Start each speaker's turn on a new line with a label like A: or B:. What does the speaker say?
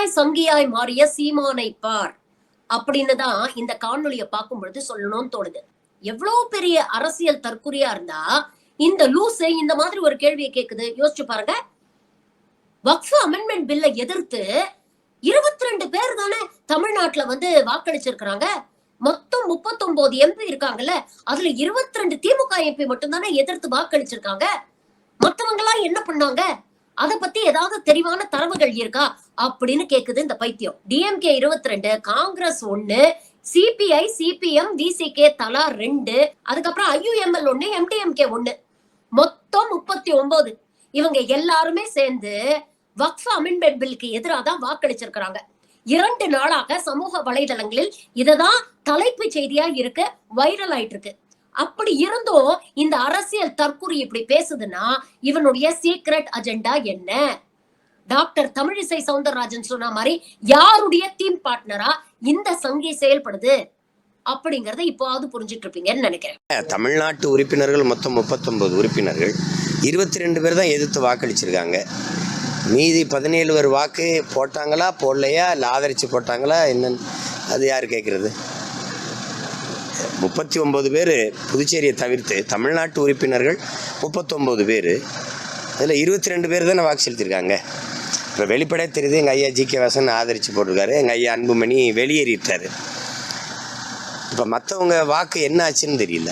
A: சங்கியாய் சங்கியாய் மாறிய சீமானை பார் அப்படின்னு தான் இந்த காணொலியை பார்க்கும் பொழுது சொல்லணும்னு தோணுது. எவ்வளவு பெரிய அரசியல் தற்குறியா இருந்தா இந்த லூசு இந்த மாதிரி ஒரு கேள்வியை கேக்குது. யோசிச்சு பாருங்க. வக்ஃப் அமெண்ட்மெண்ட் பில்லை எதிர்த்து 22 பேர் தானே தமிழ்நாட்டுல வாக்களிச்சிருக்கிறாங்க. மொத்தம் 39 எம்பி இருக்காங்கல்ல, அதுல 22 திமுக எம்பி மட்டும் தானே எதிர்த்து வாக்களிச்சிருக்காங்க. மத்தவங்க எல்லாம் என்ன பண்ணாங்க? அத பத்தி ஏதாவது தெளிவான தரவுகள் இருக்கா அப்படின்னு கேக்குது இந்த பைத்தியம். DMK 22, Congress 1, CBI, CPM, VCK தலா 2, அதுக்கப்புறம் ஐயுஎம்எல் 1, எம்டிஎம்கே 1, மொத்தம் 39. இவங்க எல்லாருமே சேர்ந்து வக்ஃப் அமெண்ட்மெண்ட் பில்லுக்கு எதிராக தான் வாக்களிச்சிருக்கிறாங்க. 2 நாளாக சமூக வலைதளங்களில் இததான் தலைப்பு செய்தியா இருக்கு, வைரல் ஆயிட்டு இருக்கு. அப்படி இருந்தும் இந்த அரசியல் தற்குறி இப்படி பேசுதுன்னா இவனுடைய சீக்ரெட் அஜெண்டா என்ன? டாக்டர் தமிழிசை சவுந்தரராஜன் சொன்ன மாதிரி யாருடைய டீம் பார்ட்னரா இந்த சங்கி செயல்படுது அப்படிங்கறத இப்போது புரிஞ்சிட்டு இருப்பீங்கன்னு நினைக்கிறேன்.
B: தமிழ்நாட்டு உறுப்பினர்கள் மொத்தம் 39 உறுப்பினர்கள், 22 பேர் தான் எதிர்த்து வாக்களிச்சிருக்காங்க. மீதி 17 பேர் வாக்கு போட்டாங்களா போடலையா, இல்லை ஆதரிச்சு போட்டாங்களா என்னன்னு அது யார் கேட்குறது? 39 பேர் புதுச்சேரியை தவிர்த்து தமிழ்நாட்டு உறுப்பினர்கள் 39 பேர், அதில் 22 பேர் தானே வாக்கு செலுத்திருக்காங்க. இப்போ வெளிப்படையாக தெரியுது, எங்கள் ஐயா ஜி.கே. வாசன் ஆதரித்து போட்டிருக்காரு, எங்கள் ஐயா அன்புமணி வெளியேறிட்டார். இப்போ மற்றவங்க வாக்கு என்ன ஆச்சுன்னு தெரியல.